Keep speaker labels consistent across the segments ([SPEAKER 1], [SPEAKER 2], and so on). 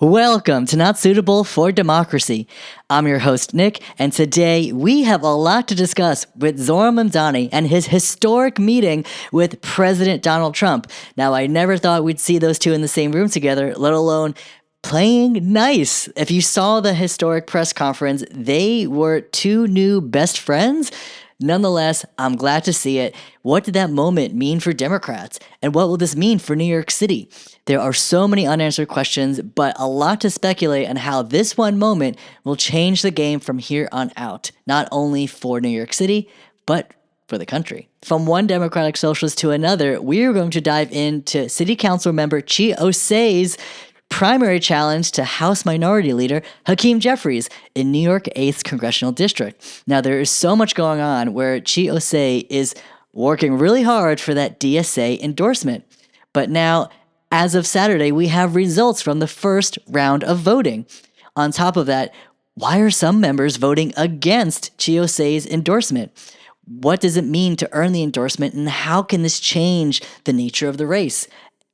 [SPEAKER 1] Welcome to Not Suitable for Democracy. I'm your host, Nick, and today we have a lot to discuss with Zohran Mamdani and his historic meeting with President Donald Trump. Now, I never thought we'd see those two in the same room together, let alone playing nice. If you saw the historic press conference, they were two new best friends. Nonetheless, I'm glad to see it. What did that moment mean for Democrats? And what will this mean for New York City? There are so many unanswered questions, but a lot to speculate on how this one moment will change the game from here on out, not only for New York City, but for the country. From one Democratic socialist to another, we are going to dive into City Council member Chi Ossé's primary challenge to House Minority Leader Hakeem Jeffries in New York 8th Congressional District. Now, there is so much going on where Chi Ossé is working really hard for that DSA endorsement. But now, as of Saturday, we have results from the first round of voting. On top of that, why are some members voting against Chi Ossé's endorsement? What does it mean to earn the endorsement, and how can this change the nature of the race?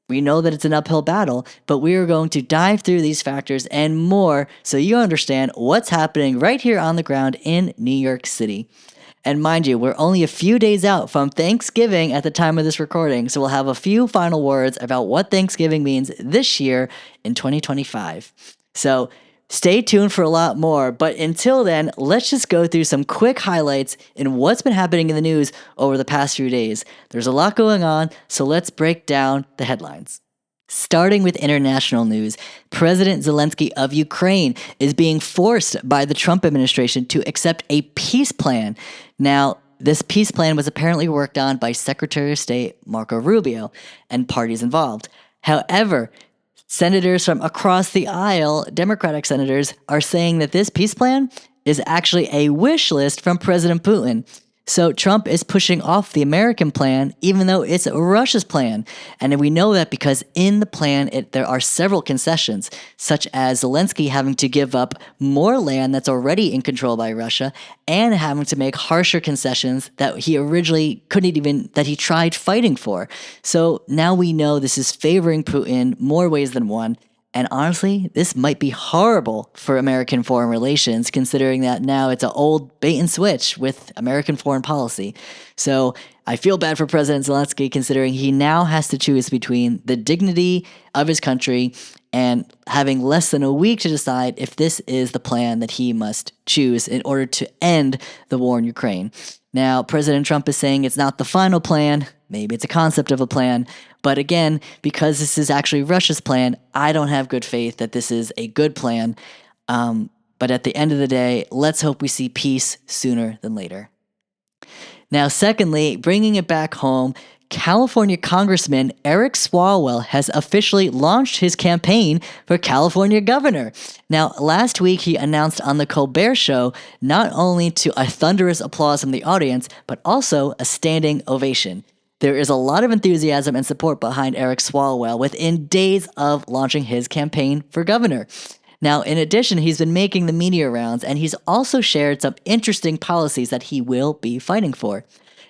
[SPEAKER 1] We know that it's an uphill battle, but we are going to dive through these factors and more so you understand what's happening right here on the ground in New York City. And mind you, we're only a few days out from Thanksgiving at the time of this recording, so we'll have a few final words about what Thanksgiving means this year in 2025. So stay tuned for a lot more, but until then, let's just go through some quick highlights in what's been happening in the news over the past few days. There's a lot going on, so let's break down the headlines. Starting with international news, President Zelensky of Ukraine is being forced by the Trump administration to accept a peace plan. Now, this peace plan was apparently worked on by Secretary of State Marco Rubio and parties involved. However, senators from across the aisle, Democratic senators, are saying that this peace plan is actually a wish list from President Putin. So Trump is pushing off the American plan, even though it's Russia's plan. And we know that because in the plan, there are several concessions, such as Zelensky having to give up more land that's already in control by Russia and having to make harsher concessions that he originally that he tried fighting for. So now we know this is favoring Putin more ways than one. And honestly, this might be horrible for American foreign relations, considering that now it's an old bait and switch with American foreign policy. So I feel bad for President Zelensky, considering he now has to choose between the dignity of his country and having less than a week to decide if this is the plan that he must choose in order to end the war in Ukraine. Now, President Trump is saying it's not the final plan. Maybe it's a concept of a plan. But again, because this is actually Russia's plan, I don't have good faith that this is a good plan. But at the end of the day, let's hope we see peace sooner than later. Now, secondly, bringing it back home, California Congressman Eric Swalwell has officially launched his campaign for California governor. Now, last week he announced on the Colbert Show not only to a thunderous applause from the audience, but also a standing ovation. There is a lot of enthusiasm and support behind Eric Swalwell within days of launching his campaign for governor. Now, in addition, he's been making the media rounds, and he's also shared some interesting policies that he will be fighting for.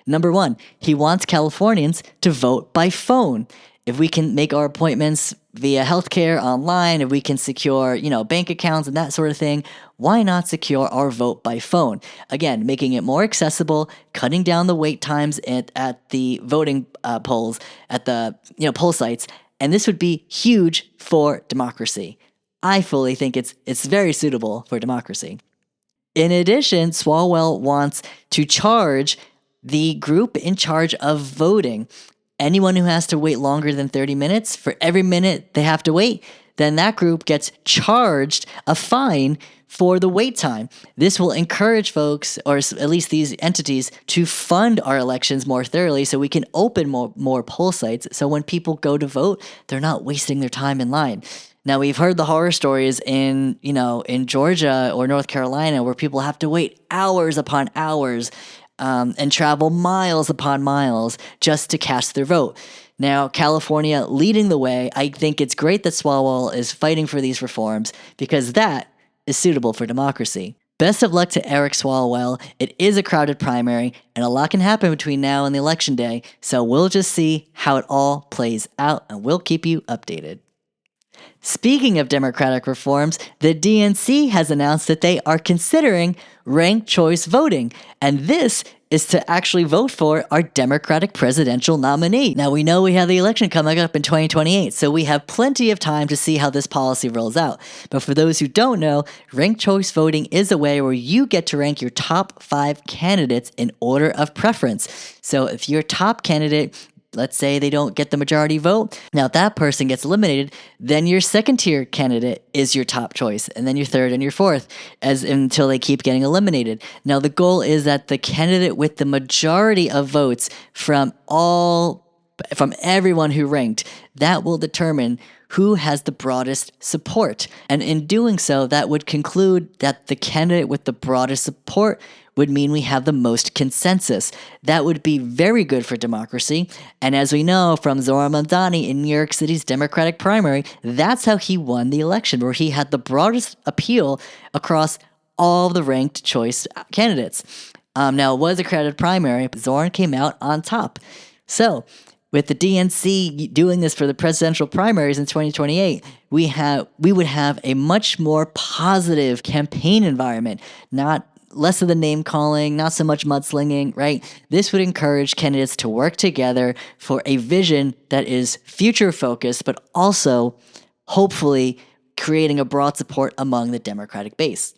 [SPEAKER 1] Number one, he wants Californians to vote by phone. If we can make our appointments via healthcare online, if we can secure, bank accounts and that sort of thing, why not secure our vote by phone? Again, making it more accessible, cutting down the wait times at the voting polls, at the poll sites, and this would be huge for democracy. I fully think it's very suitable for democracy. In addition, Swalwell wants to charge the group in charge of voting. Anyone who has to wait longer than 30 minutes, for every minute they have to wait, then that group gets charged a fine for the wait time. This will encourage folks, or at least these entities, to fund our elections more thoroughly so we can open more poll sites. So when people go to vote, they're not wasting their time in line. Now, we've heard the horror stories in Georgia or North Carolina where people have to wait hours upon hours and travel miles upon miles just to cast their vote. Now, California leading the way, I think it's great that Swalwell is fighting for these reforms because that is suitable for democracy. Best of luck to Eric Swalwell. It is a crowded primary, and a lot can happen between now and the election day, so we'll just see how it all plays out, and we'll keep you updated. Speaking of democratic reforms, the DNC has announced that they are considering ranked choice voting, and this is to actually vote for our Democratic presidential nominee. Now, we know we have the election coming up in 2028, so we have plenty of time to see how this policy rolls out. But for those who don't know, ranked choice voting is a way where you get to rank your top 5 candidates in order of preference. So if your top candidate, let's say they don't get the majority vote, now that person gets eliminated, then your second tier candidate is your top choice, and then your third and your fourth, until they keep getting eliminated. Now the goal is that the candidate with the majority of votes from everyone who ranked, that will determine who has the broadest support. And in doing so, that would conclude that the candidate with the broadest support would mean we have the most consensus. That would be very good for democracy. And as we know from Zohran Mamdani in New York City's Democratic primary, that's how he won the election, where he had the broadest appeal across all the ranked choice candidates. Now, it was a crowded primary, but Zohran came out on top. So, with the DNC doing this for the presidential primaries in 2028, we would have a much more positive campaign environment, less of the name calling, not so much mudslinging, right? This would encourage candidates to work together for a vision that is future focused, but also hopefully creating a broad support among the Democratic base.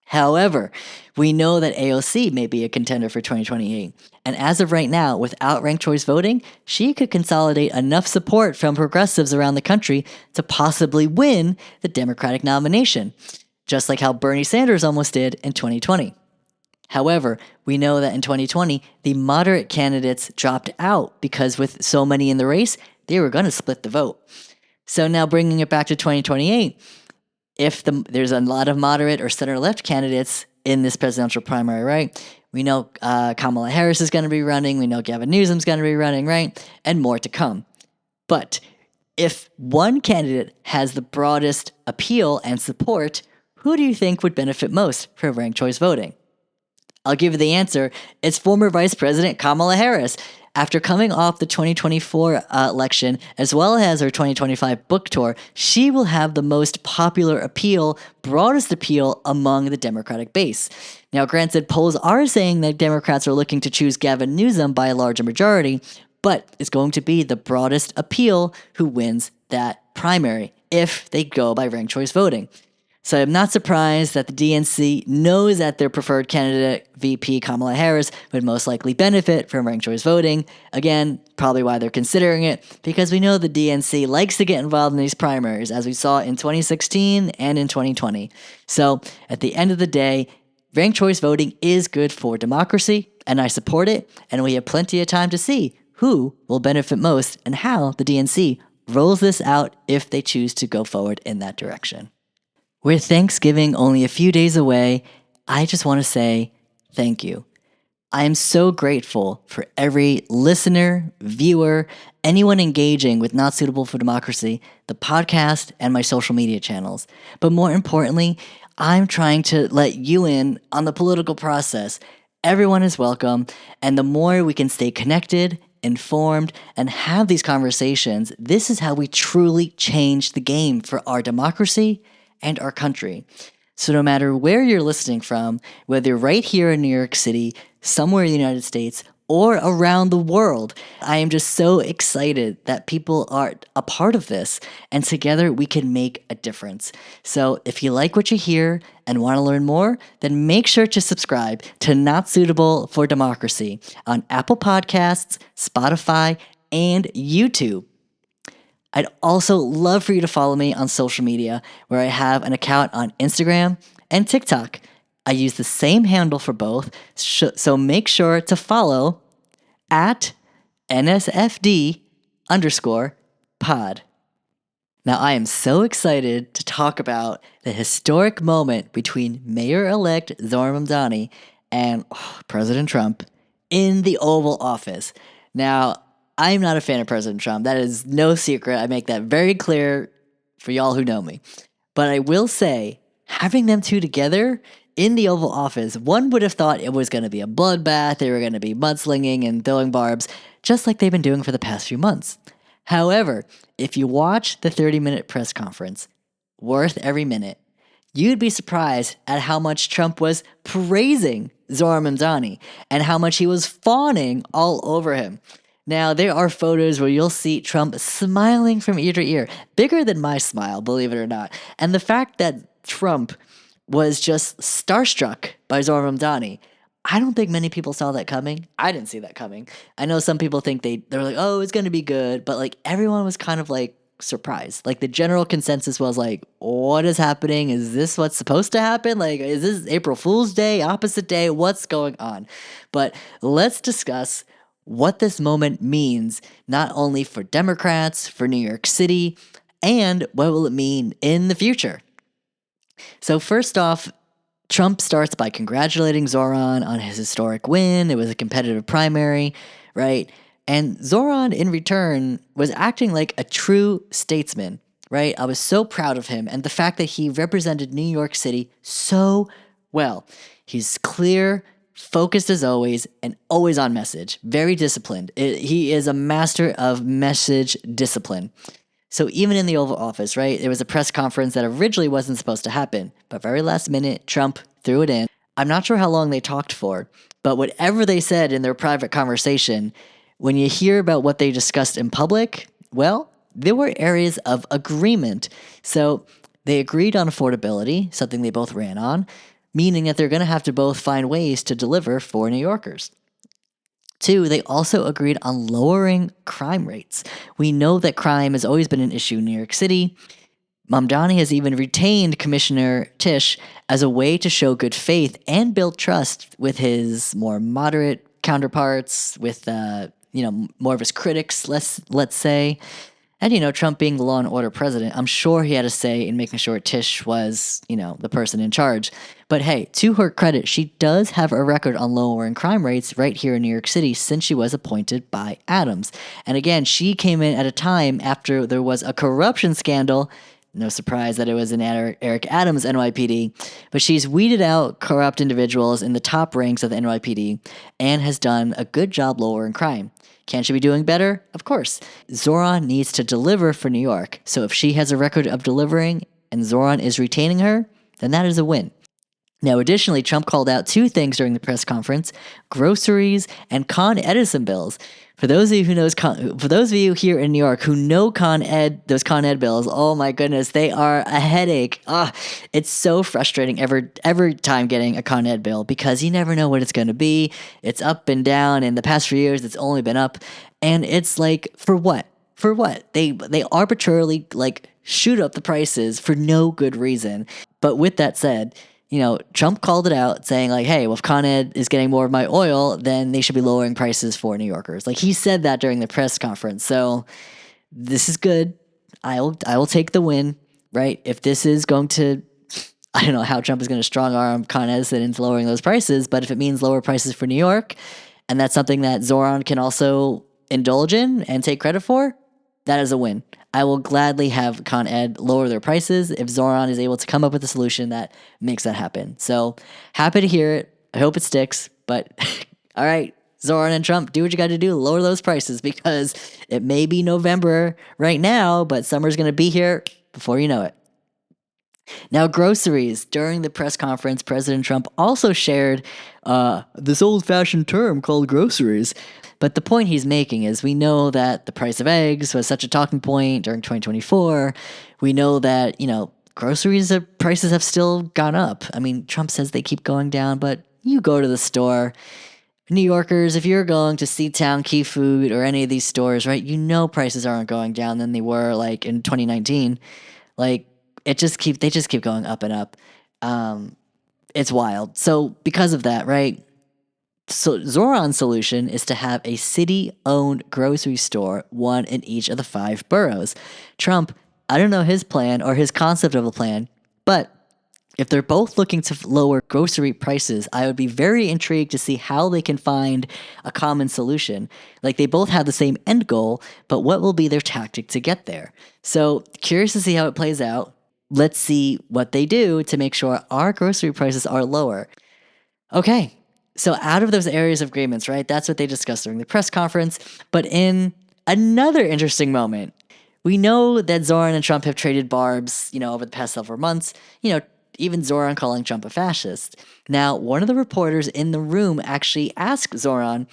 [SPEAKER 1] However, we know that AOC may be a contender for 2028. And as of right now, without ranked choice voting, she could consolidate enough support from progressives around the country to possibly win the Democratic nomination, just like how Bernie Sanders almost did in 2020. However, we know that in 2020, the moderate candidates dropped out because with so many in the race, they were going to split the vote. So now bringing it back to 2028, if there's a lot of moderate or center-left candidates in this presidential primary, right? We know Kamala Harris is going to be running. We know Gavin Newsom's going to be running, right? And more to come. But if one candidate has the broadest appeal and support, who do you think would benefit most from ranked choice voting? I'll give you the answer. It's former Vice President Kamala Harris. After coming off the 2024 election, as well as her 2025 book tour, she will have the most popular appeal, broadest appeal among the Democratic base. Now, granted, polls are saying that Democrats are looking to choose Gavin Newsom by a larger majority, but it's going to be the broadest appeal who wins that primary if they go by ranked choice voting. So I'm not surprised that the DNC knows that their preferred candidate, VP Kamala Harris, would most likely benefit from ranked choice voting. Again, probably why they're considering it, because we know the DNC likes to get involved in these primaries, as we saw in 2016 and in 2020. So at the end of the day, ranked choice voting is good for democracy, and I support it, and we have plenty of time to see who will benefit most and how the DNC rolls this out if they choose to go forward in that direction. With Thanksgiving only a few days away, I just want to say thank you. I am so grateful for every listener, viewer, anyone engaging with Not Suitable for Democracy, the podcast, and my social media channels. But more importantly, I'm trying to let you in on the political process. Everyone is welcome, and the more we can stay connected, informed, and have these conversations, this is how we truly change the game for our democracy and our country. So no matter where you're listening from, whether right here in New York City, somewhere in the United States, or around the world, I am just so excited that people are a part of this, and together we can make a difference. So if you like what you hear and want to learn more, then make sure to subscribe to Not Suitable for Democracy on Apple Podcasts, Spotify, and YouTube. I'd also love for you to follow me on social media, where I have an account on Instagram and TikTok. I use the same handle for both, so make sure to follow at NSFD_pod. Now, I am so excited to talk about the historic moment between Mayor-elect Zohran Mamdani and President Trump in the Oval Office. Now, I'm not a fan of President Trump. That is no secret. I make that very clear for y'all who know me. But I will say, having them two together in the Oval Office, one would have thought it was going to be a bloodbath. They were going to be mudslinging and throwing barbs, just like they've been doing for the past few months. However, if you watch the 30-minute press conference, worth every minute, you'd be surprised at how much Trump was praising Zohran Mamdani and how much he was fawning all over him. Now, there are photos where you'll see Trump smiling from ear to ear, bigger than my smile, believe it or not. And the fact that Trump was just starstruck by Zohran Mamdani, I don't think many people saw that coming. I didn't see that coming. I know some people think they're like, oh, it's going to be good, but like everyone was kind of like surprised. Like the general consensus was like, what is happening? Is this what's supposed to happen? Like, is this April Fool's Day, opposite day? What's going on? But let's discuss what this moment means, not only for Democrats, for New York City, and what will it mean in the future. So first off, Trump starts by congratulating Zohran on his historic win. It was a competitive primary, right? And Zohran, in return, was acting like a true statesman, right? I was so proud of him and the fact that he represented New York City so well. He's clear, focused as always, and always on message. Very disciplined. He is a master of message discipline. So even in the Oval Office, right, there was a press conference that originally wasn't supposed to happen, but very last minute, Trump threw it in. I'm not sure how long they talked for, but whatever they said in their private conversation, when you hear about what they discussed in public, well, there were areas of agreement. So they agreed on affordability, something they both ran on, meaning that they're going to have to both find ways to deliver for New Yorkers. 2, they also agreed on lowering crime rates. We know that crime has always been an issue in New York City. Mamdani has even retained Commissioner Tisch as a way to show good faith and build trust with his more moderate counterparts, with more of his critics, let's say. And, Trump being the law and order president, I'm sure he had a say in making sure Tisch was, the person in charge. But hey, to her credit, she does have a record on lowering crime rates right here in New York City since she was appointed by Adams. And again, she came in at a time after there was a corruption scandal. No surprise that it was in Eric Adams' NYPD, but she's weeded out corrupt individuals in the top ranks of the NYPD and has done a good job lowering crime. Can she be doing better? Of course. Zohran needs to deliver for New York, so if she has a record of delivering and Zohran is retaining her, then that is a win. Now, additionally, Trump called out 2 things during the press conference: groceries and Con Edison bills. For those of you here in New York who know those Con Ed bills, oh my goodness, they are a headache. It's so frustrating every time getting a Con Ed bill because you never know what it's going to be. It's up and down. In the past few years, it's only been up, and it's like, for what? For what? They arbitrarily shoot up the prices for no good reason. But with that said, Trump called it out saying hey, well, if Con Ed is getting more of my oil, then they should be lowering prices for New Yorkers. He said that during the press conference. So this is good. I will take the win, right? If this is going to, I don't know how Trump is going to strong arm Con Edison into lowering those prices, but if it means lower prices for New York, and that's something that Zohran can also indulge in and take credit for, that is a win. I will gladly have Con Ed lower their prices if Zohran is able to come up with a solution that makes that happen. So happy to hear it. I hope it sticks. But all right, Zohran and Trump, do what you got to do. Lower those prices because it may be November right now, but summer's going to be here before you know it. Now, groceries. During the press conference, President Trump also shared this old-fashioned term called groceries. But the point he's making is we know that the price of eggs was such a talking point during 2024. We know that, groceries prices have still gone up. I mean, Trump says they keep going down, but you go to the store. New Yorkers, if you're going to Seatown, Key Food, or any of these stores, right, prices aren't going down than they were in 2019. They just keep going up and up. It's wild. So because of that, right? So Zohran's solution is to have a city-owned grocery store, one in each of the 5 boroughs. Trump, I don't know his plan or his concept of a plan, but if they're both looking to lower grocery prices, I would be very intrigued to see how they can find a common solution. They both have the same end goal, but what will be their tactic to get there? So curious to see how it plays out. Let's see what they do to make sure our grocery prices are lower. Okay. So out of those areas of agreements, right, that's what they discussed during the press conference. But in another interesting moment. We know that Zohran and Trump have traded barbs, over the past several months, even Zohran calling Trump a fascist. Now, one of the reporters in the room actually asked Zohran,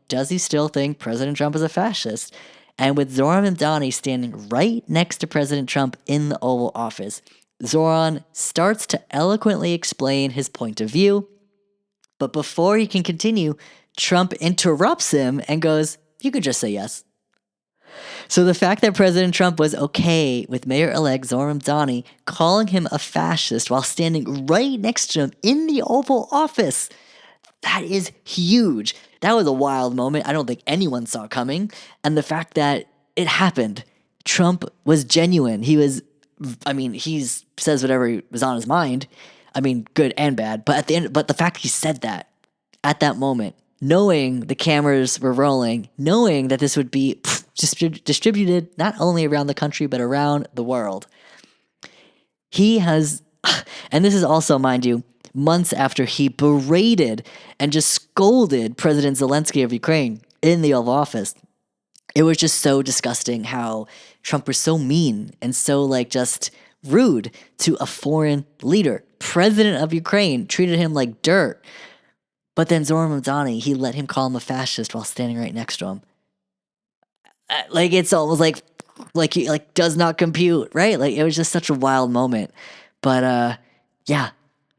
[SPEAKER 1] does he still think President Trump is a fascist? And with Zohran Mamdani standing right next to President Trump in the Oval Office, Zohran starts to eloquently explain his point of view. But before he can continue, Trump interrupts him and goes, "You could just say yes." So the fact that President Trump was okay with Mayor-elect Zohran Mamdani calling him a fascist while standing right next to him in the Oval Office, that is huge. That was a wild moment. I don't think anyone saw coming. And the fact that it happened, Trump was genuine. He says whatever was on his mind. Good and bad. But the fact he said that at that moment, knowing the cameras were rolling, knowing that this would be distributed not only around the country, but around the world. He has, and this is also, mind you, months after he berated and just scolded President Zelensky of Ukraine in the Oval Office. It was just so disgusting how Trump was so mean and so just rude to a foreign leader. President of Ukraine treated him like dirt. But then Zohran Mamdani, he let him call him a fascist while standing right next to him. It's almost like he does not compute, right? It was just such a wild moment. But yeah,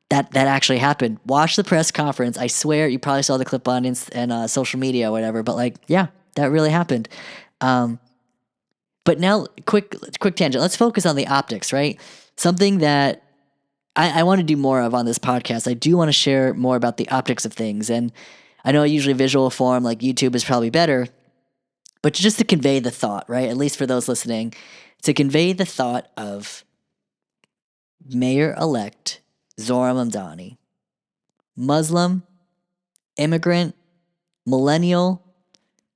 [SPEAKER 1] that actually happened. Watch the press conference. I swear you probably saw the clip on social media or whatever. But yeah, that really happened. But now, quick tangent. Let's focus on the optics, right? Something that I want to do more of on this podcast. I do want to share more about the optics of things. And I know usually visual form like YouTube is probably better. But just to convey the thought, right? At least for those listening, to convey the thought of Mayor-elect Zohran Mamdani, Muslim, immigrant, millennial,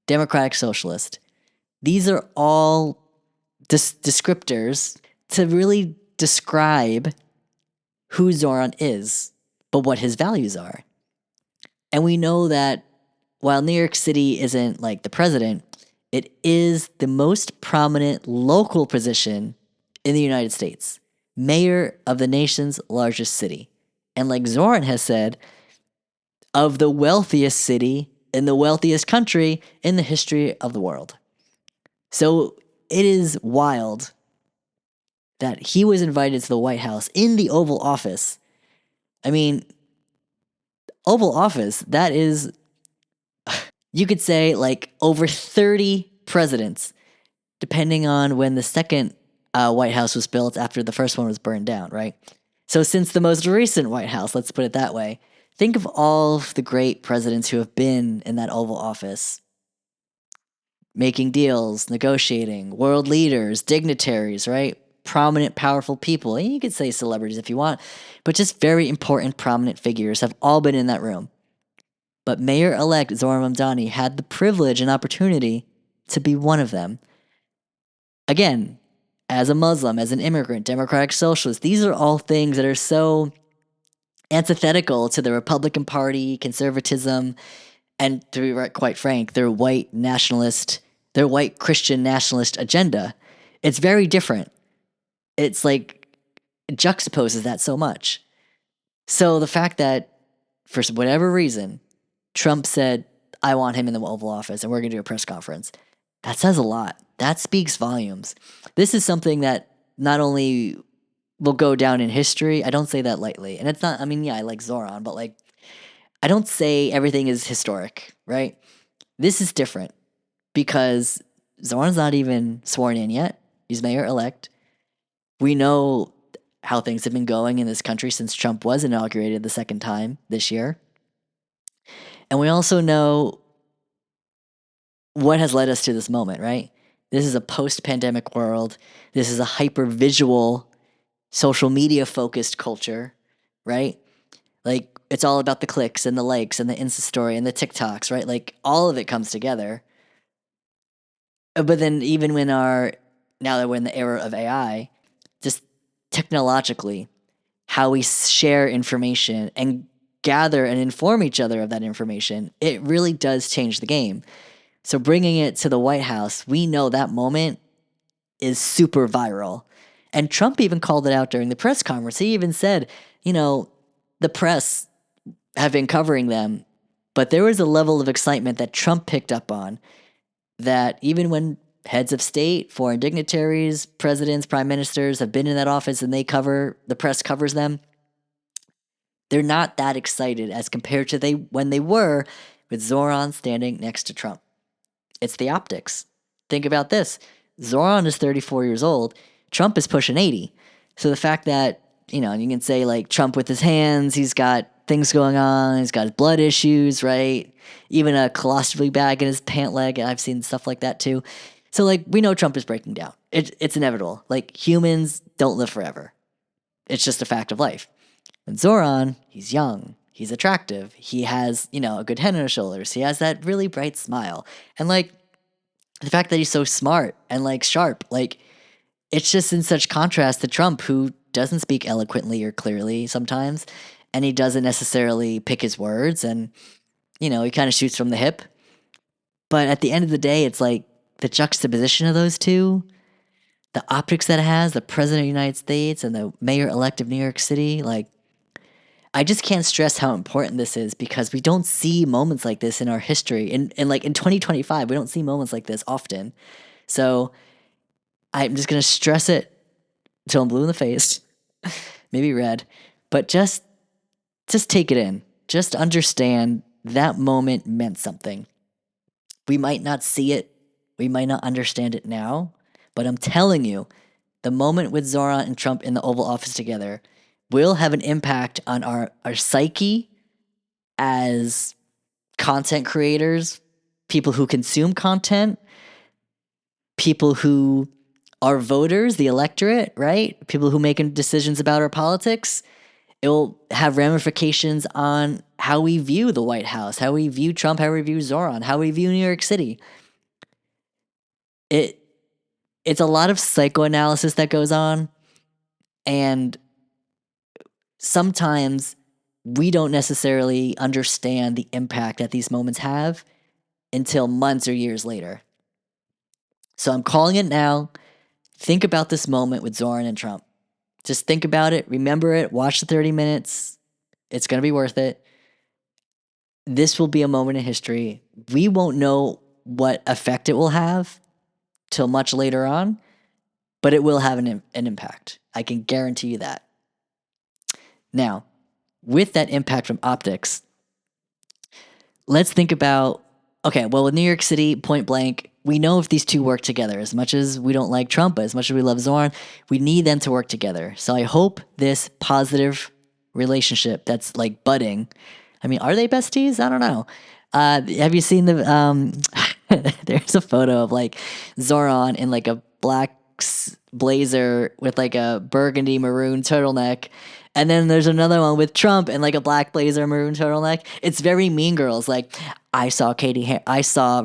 [SPEAKER 1] democratic socialist. These are all descriptors to really describe who Zohran is, but what his values are. And we know that while New York City isn't like the president, it is the most prominent local position in the United States, mayor of the nation's largest city. And like Zohran has said, of the wealthiest city in the wealthiest country in the history of the world. So it is wild that he was invited to the White House in the Oval Office. Oval Office, that is, you could say over 30 presidents, depending on when the second White House was built after the first one was burned down, right? So since the most recent White House, let's put it that way, think of all of the great presidents who have been in that Oval Office, making deals, negotiating, world leaders, dignitaries, right? Prominent, powerful people. And you could say celebrities if you want, but just very important, prominent figures have all been in that room. But Mayor-elect Zohran Mamdani had the privilege and opportunity to be one of them. Again, as a Muslim, as an immigrant, democratic socialist, these are all things that are so antithetical to the Republican Party, conservatism, and to be quite frank, their white Christian nationalist agenda. It's very different. It's it juxtaposes that so much. So the fact that, for whatever reason, Trump said, I want him in the Oval Office and we're going to do a press conference, that says a lot. That speaks volumes. This is something that not only will go down in history, I don't say that lightly. And it's not, I like Zohran, but I don't say everything is historic, right? This is different because Zohran's not even sworn in yet. He's mayor-elect. We know how things have been going in this country since Trump was inaugurated the second time this year. And we also know what has led us to this moment, right? This is a post-pandemic world. This is a hyper-visual, social media-focused culture, right? It's all about the clicks and the likes and the Insta story and the TikToks, right? All of it comes together. But then even now that we're in the era of AI, just technologically, how we share information and gather and inform each other of that information, it really does change the game. So bringing it to the White House, we know that moment is super viral. And Trump even called it out during the press conference. He even said, the press have been covering them, but there was a level of excitement that Trump picked up on that even when heads of state, foreign dignitaries, presidents, prime ministers have been in that office and the press covers them, they're not that excited as compared to when they were with Zohran standing next to Trump. It's the optics. Think about this. Zohran is 34 years old. Trump is pushing 80. So the fact that, you can say like Trump with his hands, he's got things going on, he's got blood issues, right? Even a colostomy bag in his pant leg. I've seen stuff like that too. So like we know Trump is breaking down. It's inevitable. Like humans don't live forever. It's just a fact of life. And Zohran, he's young, he's attractive, he has, a good head on his shoulders, he has that really bright smile. And like the fact that he's so smart and like sharp, like it's just in such contrast to Trump, who doesn't speak eloquently or clearly sometimes, and he doesn't necessarily pick his words, and he kind of shoots from the hip. But at the end of the day, it's like the juxtaposition of those two, the optics that it has, the president of the United States and the mayor-elect of New York City, like I just can't stress how important this is, because we don't see moments like this in our history. And like in 2025, we don't see moments like this often. So I'm just going to stress it until I'm blue in the face, maybe red, but just take it in. Just understand that moment meant something. We might not see it. We might not understand it now, but I'm telling you, the moment with Zohran and Trump in the Oval Office together will have an impact on our psyche as content creators, people who consume content, people who are voters, the electorate, right? People who make decisions about our politics. It will have ramifications on how we view the White House, how we view Trump, how we view Zohran, how we view New York City. It's a lot of psychoanalysis that goes on, and sometimes we don't necessarily understand the impact that these moments have until months or years later. So I'm calling it now. Think about this moment with Zohran and Trump. Just think about it, remember it, watch the 30 minutes. It's going to be worth it. This will be a moment in history. We won't know what effect it will have till much later on, but it will have an impact. I can guarantee you that. Now, with that impact from optics, let's think about, okay, well, with New York City, point blank, we know if these two work together, as much as we don't like Trump, as much as we love Zohran, we need them to work together. So I hope this positive relationship that's like budding, I mean, are they besties? I don't know. Have you seen there's a photo of like Zohran in like a black blazer with like a burgundy maroon turtleneck. And then there's another one with Trump in like a black blazer, maroon turtleneck. It's very Mean Girls. Like I saw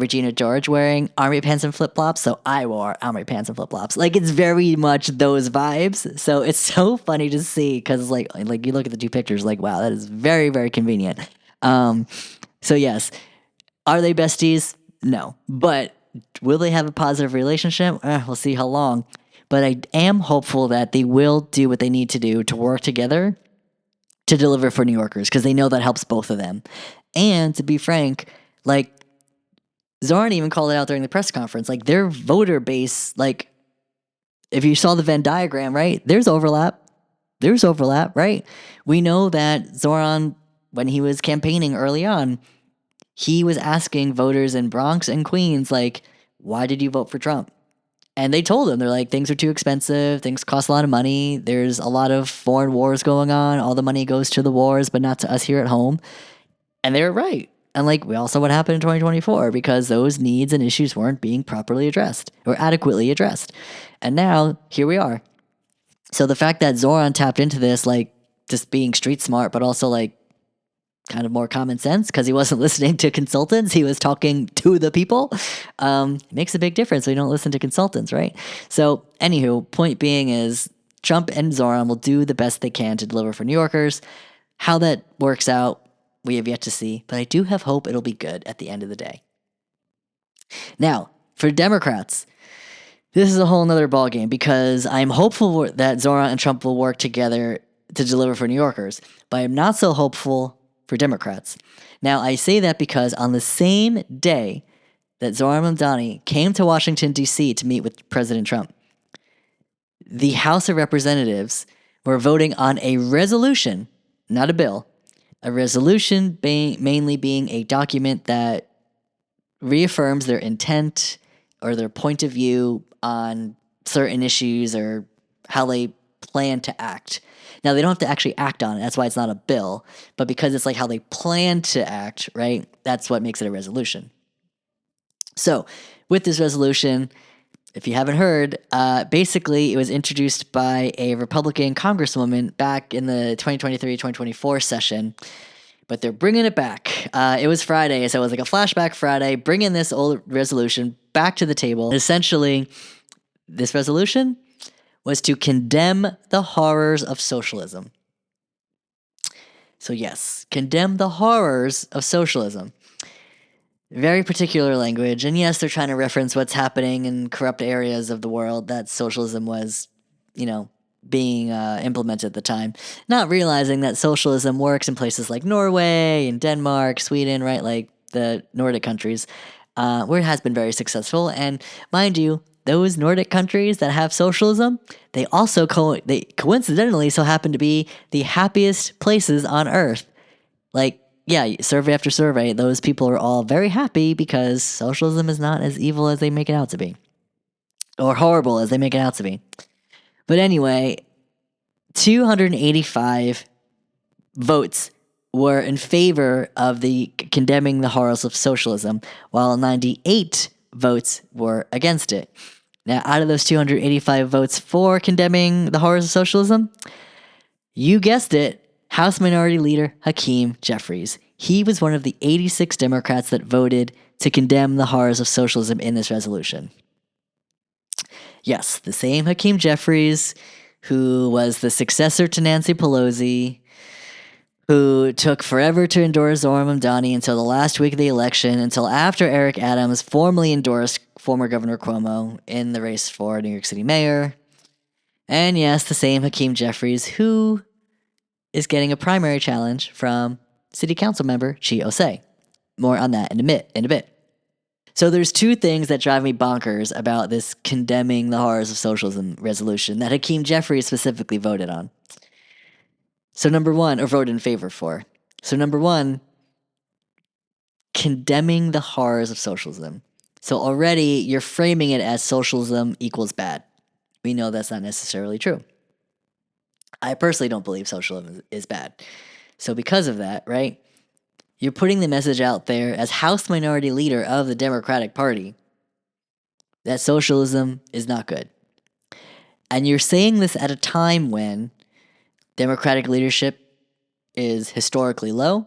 [SPEAKER 1] Regina George wearing army pants and flip flops, so I wore army pants and flip flops. Like it's very much those vibes. So it's so funny to see, because like you look at the two pictures, like wow, that is very, very convenient. So yes, are they besties? No, but will they have a positive relationship? We'll see how long. But I am hopeful that they will do what they need to do to work together to deliver for New Yorkers, because they know that helps both of them. And to be frank, like Zohran even called it out during the press conference, like their voter base, like if you saw the Venn diagram, right, there's overlap. There's overlap, right? We know that Zohran, when he was campaigning early on, he was asking voters in Bronx and Queens, like, why did you vote for Trump? And they told him, they're like, things are too expensive, things cost a lot of money, there's a lot of foreign wars going on, all the money goes to the wars, but not to us here at home. And they were right. And like, we all saw what happened in 2024, because those needs and issues weren't being properly addressed or adequately addressed. And now, here we are. So the fact that Zohran tapped into this, like, just being street smart, but also like, kind of more common sense, because he wasn't listening to consultants, he was talking to the people, makes a big difference. We don't listen to consultants, right? So anywho, point being is Trump and Zohran will do the best they can to deliver for New Yorkers. How that works out, we have yet to see, but I do have hope it'll be good at the end of the day. Now, for Democrats, this is a whole nother ballgame because I'm hopeful that Zohran and Trump will work together to deliver for New Yorkers, but I'm not so hopeful for Democrats. Now, I say that because on the same day that Zohran Mamdani came to Washington, D.C. to meet with President Trump, the House of Representatives were voting on a resolution, not a bill, a resolution mainly being a document that reaffirms their intent or their point of view on certain issues or how they plan to act. Now, they don't have to actually act on it. That's why it's not a bill. But because it's like how they plan to act, right? That's what makes it a resolution. So, with this resolution, if you haven't heard, basically it was introduced by a Republican congresswoman back in the 2023-2024 session, but they're bringing it back. It was Friday, so it was like a flashback Friday, bringing this old resolution back to the table. Essentially, this resolution was to condemn the horrors of socialism. So yes, condemn the horrors of socialism. Very particular language, and yes, they're trying to reference what's happening in corrupt areas of the world that socialism was, being implemented at the time. Not realizing that socialism works in places like Norway and Denmark, Sweden, right, like the Nordic countries, where it has been very successful. And mind you, those Nordic countries that have socialism, they also they coincidentally so happen to be the happiest places on earth. Like, yeah, survey after survey, those people are all very happy because socialism is not as evil as they make it out to be. Or horrible as they make it out to be. But anyway, 285 votes were in favor of the condemning the horrors of socialism, while 98 votes were against it. Now, out of those 285 votes for condemning the horrors of socialism, you guessed it, House Minority Leader Hakeem Jeffries. He was one of the 86 Democrats that voted to condemn the horrors of socialism in this resolution. Yes, the same Hakeem Jeffries who was the successor to Nancy Pelosi, who took forever to endorse Zohran Mamdani until the last week of the election, until after Eric Adams formally endorsed former Governor Cuomo in the race for New York City mayor. And yes, the same Hakeem Jeffries who is getting a primary challenge from City Council member Chi Ossé. More on that in a bit. So there's two things that drive me bonkers about this condemning the horrors of socialism resolution that Hakeem Jeffries specifically voted on. So number one, or voted in favor for. So number one, condemning the horrors of socialism. So already you're framing it as socialism equals bad. We know that's not necessarily true. I personally don't believe socialism is bad. So because of that, right, you're putting the message out there as House Minority Leader of the Democratic Party that socialism is not good. And you're saying this at a time when Democratic leadership is historically low.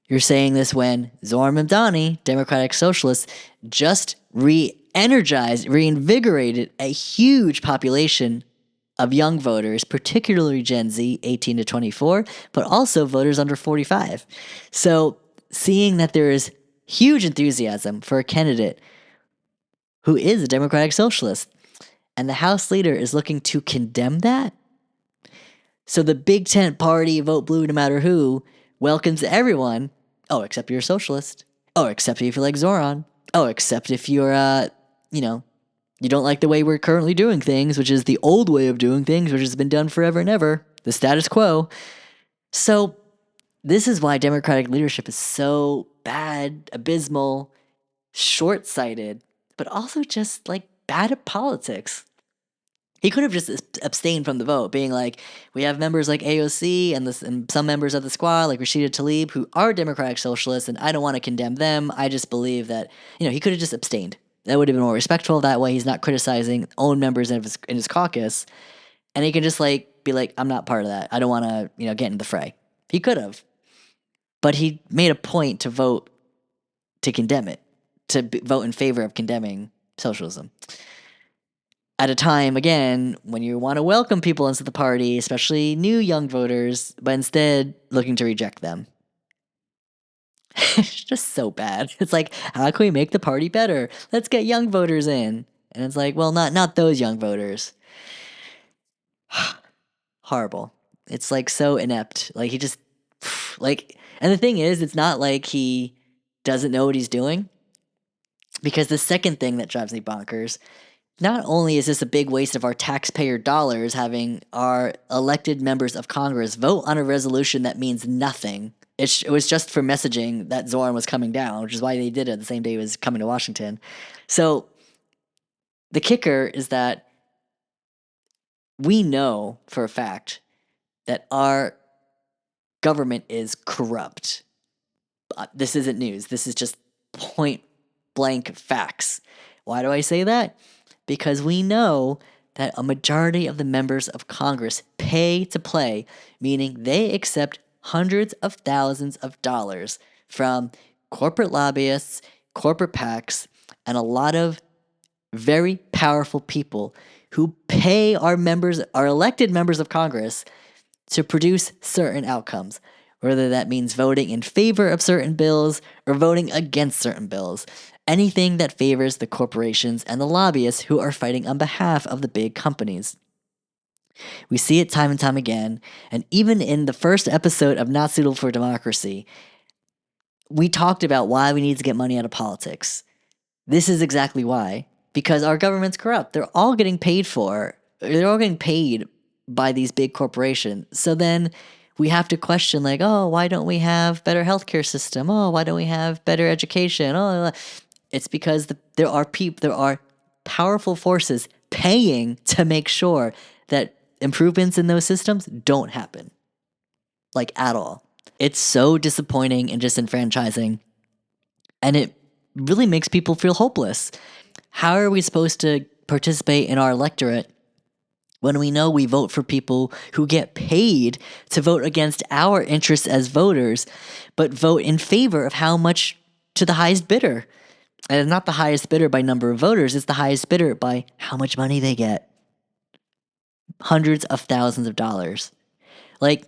[SPEAKER 1] You're saying this when Zohran Mamdani, Democratic Socialist, just reinvigorated a huge population of young voters, particularly Gen Z, 18 to 24, but also voters under 45. So seeing that there is huge enthusiasm for a candidate who is a Democratic Socialist, and the House leader is looking to condemn that. So the big tent party, vote blue no matter who, welcomes everyone. Oh, except you're a socialist. Oh, except if you like Zohran. Oh, except if you're, you don't like the way we're currently doing things, which is the old way of doing things, which has been done forever and ever, the status quo. So this is why Democratic leadership is so bad, abysmal, short-sighted, but also just like bad at politics. He could have just abstained from the vote, being like, we have members like AOC and some members of the squad, like Rashida Tlaib, who are Democratic Socialists, and I don't want to condemn them. I just believe that, he could have just abstained. That would have been more respectful. That way he's not criticizing own members in his caucus. And he can just be like, I'm not part of that. I don't want to, get in the fray. He could have. But he made a point to vote to condemn it, to vote in favor of condemning socialism. At a time, again, when you want to welcome people into the party, especially new young voters, but instead looking to reject them. It's just so bad. It's like, how can we make the party better? Let's get young voters in. And it's like, well, not those young voters. Horrible. It's like so inept. Like he just like, and the thing is, it's not like he doesn't know what he's doing. Because the second thing that drives me bonkers, not only is this a big waste of our taxpayer dollars having our elected members of Congress vote on a resolution that means nothing. It was just for messaging that Zohran was coming down, which is why they did it the same day he was coming to Washington. So the kicker is that we know for a fact that our government is corrupt. This isn't news. This is just point blank facts. Why do I say that? Because we know that a majority of the members of Congress pay to play, meaning they accept hundreds of thousands of dollars from corporate lobbyists, corporate PACs, and a lot of very powerful people who pay our elected members of Congress to produce certain outcomes, whether that means voting in favor of certain bills or voting against certain bills. Anything that favors the corporations and the lobbyists who are fighting on behalf of the big companies. We see it time and time again, and even in the first episode of Not Suitable for Democracy, we talked about why we need to get money out of politics. This is exactly why. Because our government's corrupt. They're all getting paid by these big corporations. So then we have to question, like, oh, why don't we have better healthcare system? Oh, why don't we have better education? Oh, it's because there are powerful forces paying to make sure that improvements in those systems don't happen, like at all. It's so disappointing and disenfranchising, and it really makes people feel hopeless. How are we supposed to participate in our electorate when we know we vote for people who get paid to vote against our interests as voters, but vote in favor of how much to the highest bidder? And it's not the highest bidder by number of voters, it's the highest bidder by how much money they get. Hundreds of thousands of dollars. Like,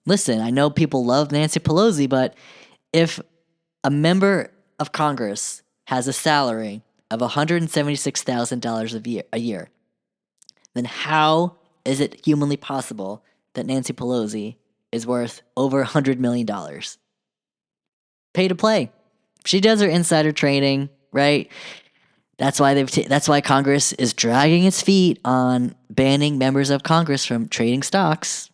[SPEAKER 1] listen, I know people love Nancy Pelosi, but if a member of Congress has a salary of $176,000 a year, then how is it humanly possible that Nancy Pelosi is worth over $100 million? Pay to play. She does her insider trading, right? That's why Congress is dragging its feet on banning members of Congress from trading stocks,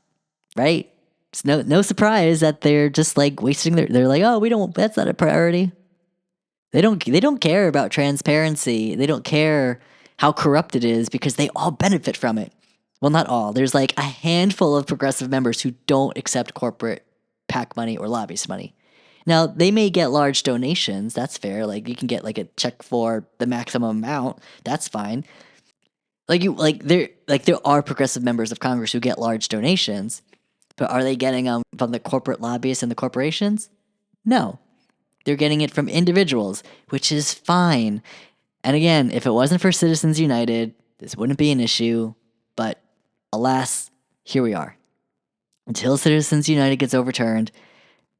[SPEAKER 1] right? It's no surprise that they're just like wasting they're like, oh, that's not a priority. They don't care about transparency. They don't care how corrupt it is because they all benefit from it. Well, not all. There's like a handful of progressive members who don't accept corporate PAC money or lobbyist money. Now, they may get large donations. That's fair. Like you can get like a check for the maximum amount. That's fine. There are progressive members of Congress who get large donations, but are they getting them from the corporate lobbyists and the corporations? No. They're getting it from individuals, which is fine. And again, if it wasn't for Citizens United, this wouldn't be an issue. But alas, here we are. Until Citizens United gets overturned,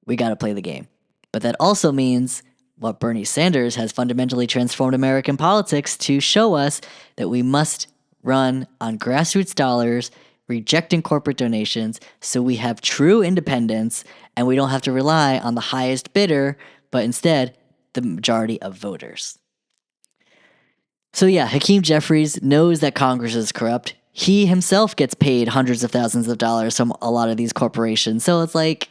[SPEAKER 1] we got to play the game. But that also means what Bernie Sanders has fundamentally transformed American politics to show us that we must run on grassroots dollars, rejecting corporate donations, so we have true independence and we don't have to rely on the highest bidder, but instead the majority of voters. So yeah, Hakeem Jeffries knows that Congress is corrupt. He himself gets paid hundreds of thousands of dollars from a lot of these corporations. So it's like,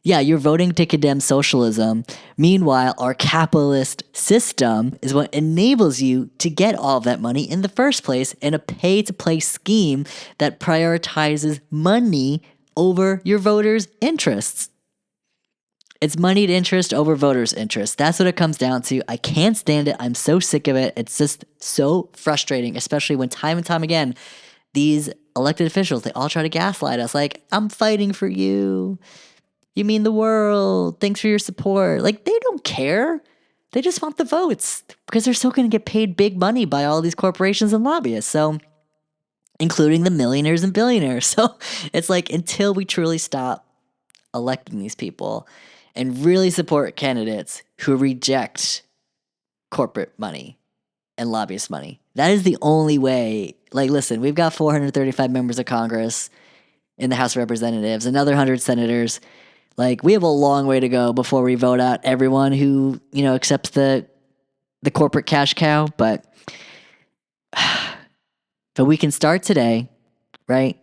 [SPEAKER 1] yeah, you're voting to condemn socialism. Meanwhile, our capitalist system is what enables you to get all of that money in the first place in a pay-to-play scheme that prioritizes money over your voters' interests. It's moneyed interest over voters' interest. That's what it comes down to. I can't stand it. I'm so sick of it. It's just so frustrating, especially when time and time again, these elected officials, they all try to gaslight us like, I'm fighting for you. You mean the world. Thanks for your support. Like, they don't care. They just want the votes because they're still going to get paid big money by all these corporations and lobbyists. So, including the millionaires and billionaires. So, it's like until we truly stop electing these people and really support candidates who reject corporate money and lobbyist money. That is the only way. Like, listen, we've got 435 members of Congress in the House of Representatives, another 100 senators. Like, we have a long way to go before we vote out everyone who, accepts the corporate cash cow, but we can start today, right?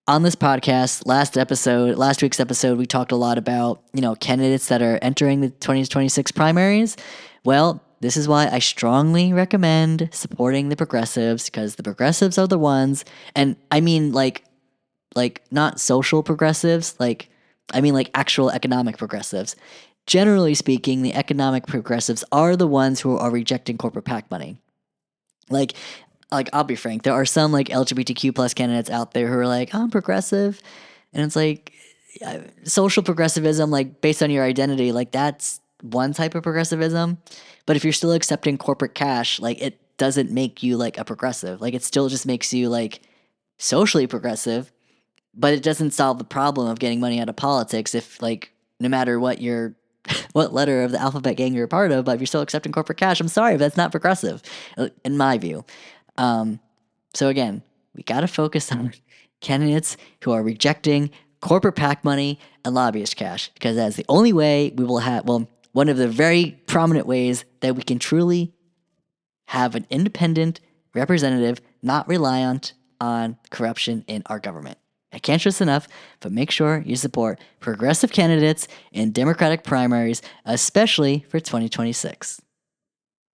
[SPEAKER 1] On this podcast, last week's episode, we talked a lot about, candidates that are entering the 2026 primaries. Well, this is why I strongly recommend supporting the progressives, because the progressives are the ones, and I mean like not social progressives, I mean actual economic progressives. Generally speaking, the economic progressives are the ones who are rejecting corporate PAC money. Like I'll be frank, there are some LGBTQ plus candidates out there who are like, I'm progressive, and it's like social progressivism, based on your identity, that's one type of progressivism. But if you're still accepting corporate cash, it doesn't make you a progressive. It still just makes you socially progressive, but it doesn't solve the problem of getting money out of politics if no matter what your what letter of the alphabet gang you're a part of, but if you're still accepting corporate cash, I'm sorry, but that's not progressive, in my view. So again, we got to focus on candidates who are rejecting corporate PAC money and lobbyist cash, because that's the only way we will have, one of the very prominent ways that we can truly have an independent representative, not reliant on corruption in our government. I can't stress enough, but make sure you support progressive candidates in Democratic primaries, especially for 2026.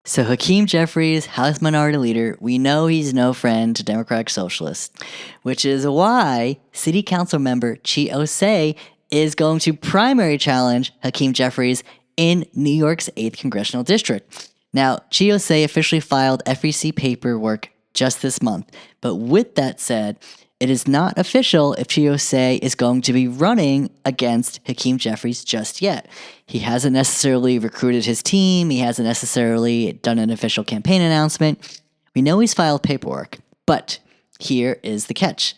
[SPEAKER 1] So Hakeem Jeffries, House Minority Leader, we know he's no friend to Democratic Socialists, which is why City Council member Chi Ossé is going to primary challenge Hakeem Jeffries in New York's 8th Congressional District. Now, Chi Ossé officially filed FEC paperwork just this month, but with that said, it is not official if Chi Ossé is going to be running against Hakeem Jeffries just yet. He hasn't necessarily recruited his team. He hasn't necessarily done an official campaign announcement. We know he's filed paperwork, but here is the catch.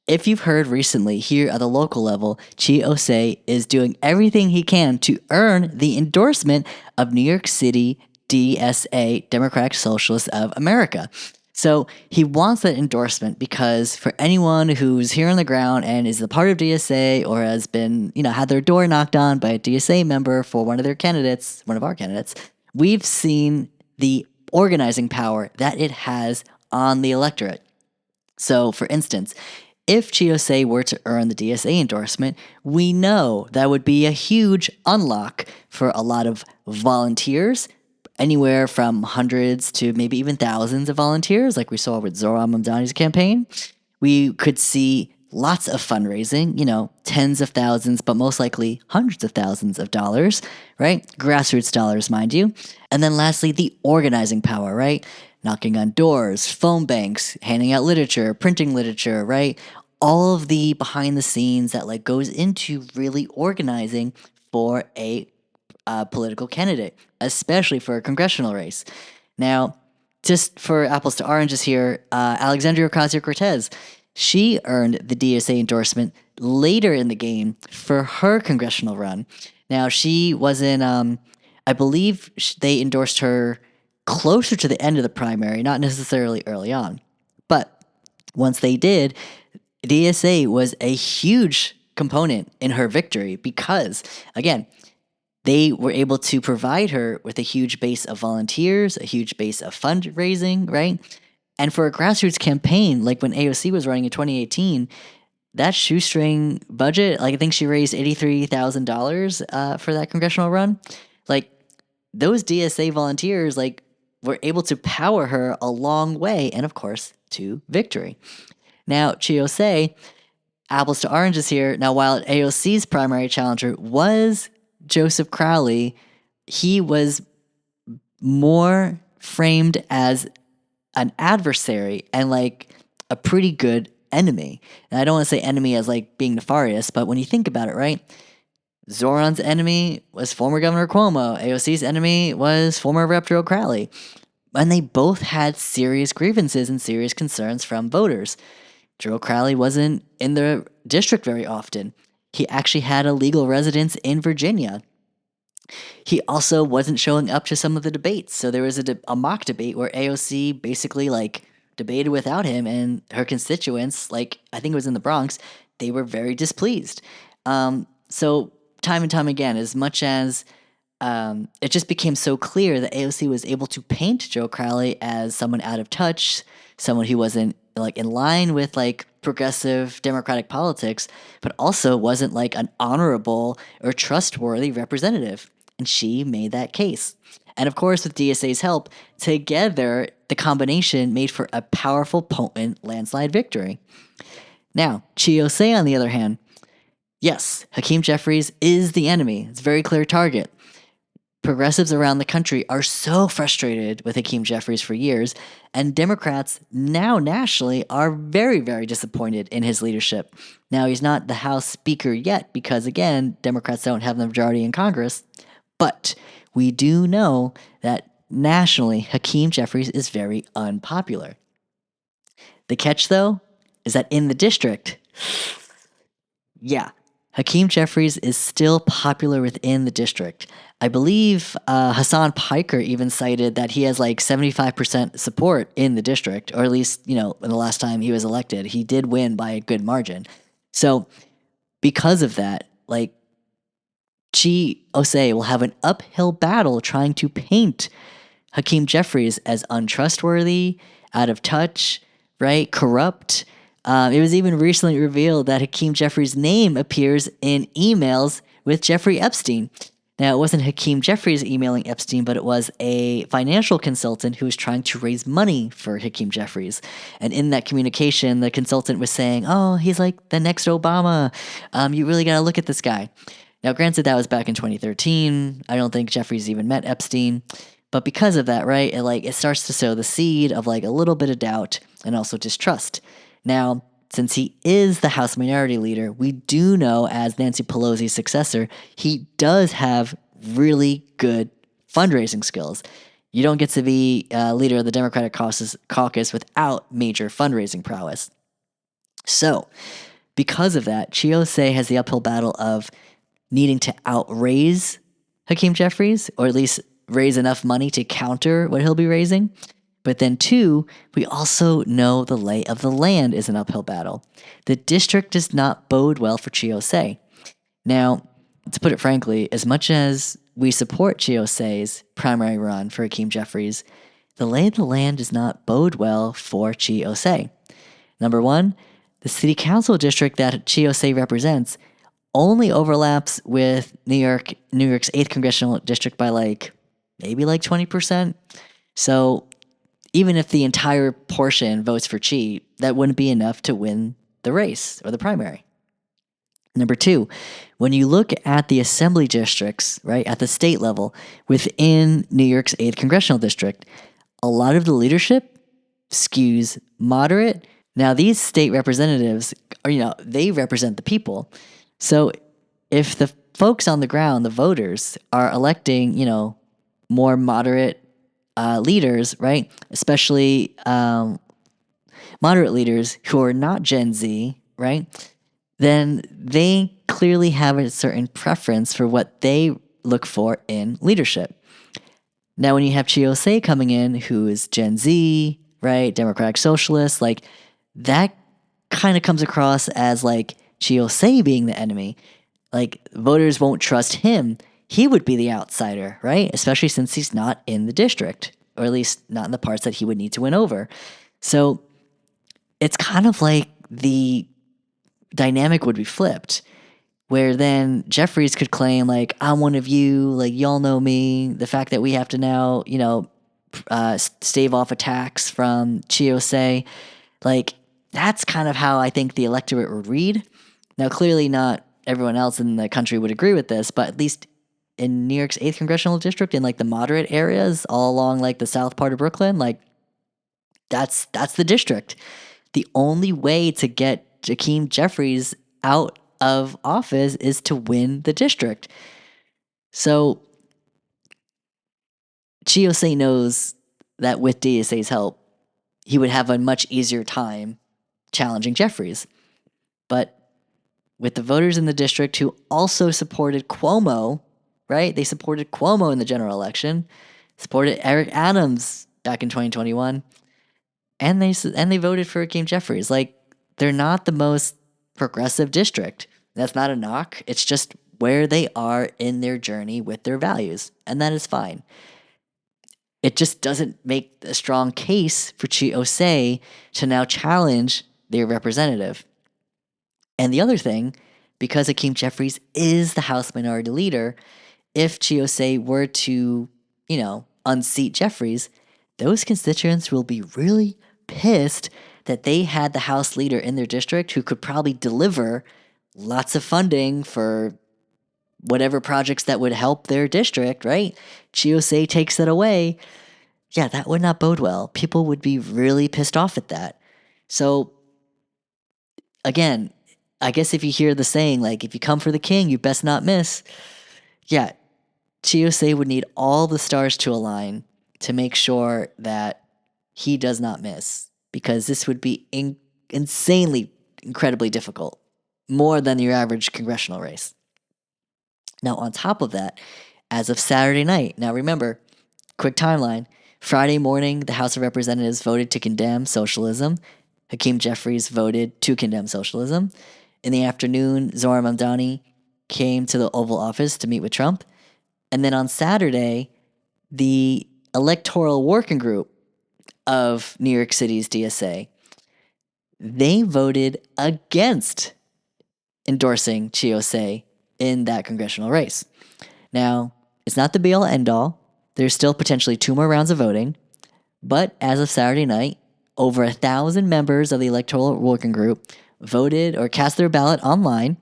[SPEAKER 1] If you've heard recently, here at the local level, Chi Ossé is doing everything he can to earn the endorsement of New York City DSA, Democratic Socialists of America. So he wants that endorsement because for anyone who's here on the ground and is a part of DSA or has been, had their door knocked on by a DSA member for one of our candidates, we've seen the organizing power that it has on the electorate. So, for instance, if Chi Ossé were to earn the DSA endorsement, we know that would be a huge unlock for a lot of volunteers, anywhere from hundreds to maybe even thousands of volunteers, like we saw with Zohran Mamdani's campaign. We could see lots of fundraising, tens of thousands, but most likely hundreds of thousands of dollars, right? Grassroots dollars, mind you. And then lastly, the organizing power, right? Knocking on doors, phone banks, handing out literature, printing literature, right? All of the behind the scenes that goes into really organizing for a political candidate, especially for a congressional race. Now, just for apples to oranges here, Alexandria Ocasio-Cortez, she earned the DSA endorsement later in the game for her congressional run. Now, she was in, I believe they endorsed her closer to the end of the primary, not necessarily early on. But once they did, DSA was a huge component in her victory because, again, they were able to provide her with a huge base of volunteers, a huge base of fundraising, right? And for a grassroots campaign, like when AOC was running in 2018, that shoestring budget, I think she raised $83,000 for that congressional run. Those DSA volunteers, were able to power her a long way, and of course, to victory. Now, Chi Ossé, apples to oranges here. Now, while AOC's primary challenger was Joseph Crowley, he was more framed as an adversary and a pretty good enemy. And I don't want to say enemy as being nefarious, but when you think about it, right? Zohran's enemy was former Governor Cuomo. AOC's enemy was former Rep. Joe Crowley. And they both had serious grievances and serious concerns from voters. Joe Crowley wasn't in the district very often. He actually had a legal residence in Virginia. He also wasn't showing up to some of the debates. So there was a mock debate where AOC basically like debated without him, and her constituents, like I think it was in the Bronx, they were very displeased. So time and time again, as much as it just became so clear that AOC was able to paint Joe Crowley as someone out of touch, someone who wasn't like in line with like progressive democratic politics, but also wasn't like an honorable or trustworthy representative. And she made that case. And of course, with DSA's help, together, the combination made for a powerful, potent landslide victory. Now, Ossé, on the other hand, yes, Hakeem Jeffries is the enemy. It's a very clear target. Progressives around the country are so frustrated with Hakeem Jeffries for years, and Democrats now nationally are very, very disappointed in his leadership. Now, he's not the House Speaker yet because, again, Democrats don't have the majority in Congress, but we do know that nationally, Hakeem Jeffries is very unpopular. The catch, though, is that in the district, yeah, Hakeem Jeffries is still popular within the district. I believe Hassan Piker even cited that he has like 75% support in the district, or at least, in the last time he was elected, he did win by a good margin. So because of that, like, Ossé will have an uphill battle trying to paint Hakeem Jeffries as untrustworthy, out of touch, right, corrupt. It was even recently revealed that Hakeem Jeffries' name appears in emails with Jeffrey Epstein. Now, it wasn't Hakeem Jeffries emailing Epstein, but it was a financial consultant who was trying to raise money for Hakeem Jeffries. And in that communication, the consultant was saying, oh, he's like the next Obama. You really got to look at this guy. Now, granted, that was back in 2013. I don't think Jeffries even met Epstein. But because of that, right, it starts to sow the seed of like a little bit of doubt and also distrust. Now, since he is the House Minority Leader, we do know as Nancy Pelosi's successor, he does have really good fundraising skills. You don't get to be leader of the Democratic caucus without major fundraising prowess. So, because of that, Ossé has the uphill battle of needing to outraise Hakeem Jeffries, or at least raise enough money to counter what he'll be raising. But then, two, we also know the lay of the land is an uphill battle. The district does not bode well for Ossé. Now, to put it frankly, as much as we support Ossé's primary run for Hakeem Jeffries, the lay of the land does not bode well for Ossé. Number one, the city council district that Ossé represents only overlaps with New York's 8th congressional district by maybe 20%. So even if the entire portion votes for that wouldn't be enough to win the race or the primary. Number two, when you look at the assembly districts, right, at the state level within New York's 8th congressional district, a lot of the leadership skews moderate. Now, these state representatives they represent the people. So if the folks on the ground, the voters, are electing, more moderate leaders, right? Especially moderate leaders who are not Gen Z, right? Then they clearly have a certain preference for what they look for in leadership. Now, when you have Ossé coming in, who is Gen Z, right? Democratic socialist, that kind of comes across as Ossé being the enemy. Voters won't trust him. He would be the outsider, right? Especially since he's not in the district, or at least not in the parts that he would need to win over. So it's kind of like the dynamic would be flipped, where then Jeffries could claim, I'm one of you, y'all know me. The fact that we have to now, stave off attacks from Ossé, that's kind of how I think the electorate would read. Now, clearly not everyone else in the country would agree with this, but at least in New York's 8th congressional district, in the moderate areas all along the south part of Brooklyn, that's the district. The only way to get Hakeem Jeffries out of office is to win the district. So Ossé knows that with DSA's help, he would have a much easier time challenging Jeffries. But with the voters in the district who also supported Cuomo, right? They supported Cuomo in the general election, supported Eric Adams back in 2021, and they voted for Hakeem Jeffries. Like, they're not the most progressive district. That's not a knock. It's just where they are in their journey with their values, and that is fine. It just doesn't make a strong case for Ossé to now challenge their representative. And the other thing, because Hakeem Jeffries is the House Minority Leader, if Ossé were to, unseat Jeffries, those constituents will be really pissed that they had the House leader in their district who could probably deliver lots of funding for whatever projects that would help their district, right? Ossé takes that away. Yeah, that would not bode well. People would be really pissed off at that. So, again, I guess if you hear the saying, like, if you come for the king, you best not miss. Yeah, Ossé would need all the stars to align to make sure that he does not miss, because this would be insanely, incredibly difficult, more than your average congressional race. Now, on top of that, as of Saturday night, now remember, quick timeline, Friday morning, the House of Representatives voted to condemn socialism. Hakeem Jeffries voted to condemn socialism. In the afternoon, Zohran Mamdani came to the Oval Office to meet with Trump. And then on Saturday, the Electoral Working Group of New York City's DSA, they voted against endorsing Ossé in that congressional race. Now, it's not the be-all end-all. There's still potentially 2 more rounds of voting. But as of Saturday night, over 1,000 members of the Electoral Working Group voted or cast their ballot online.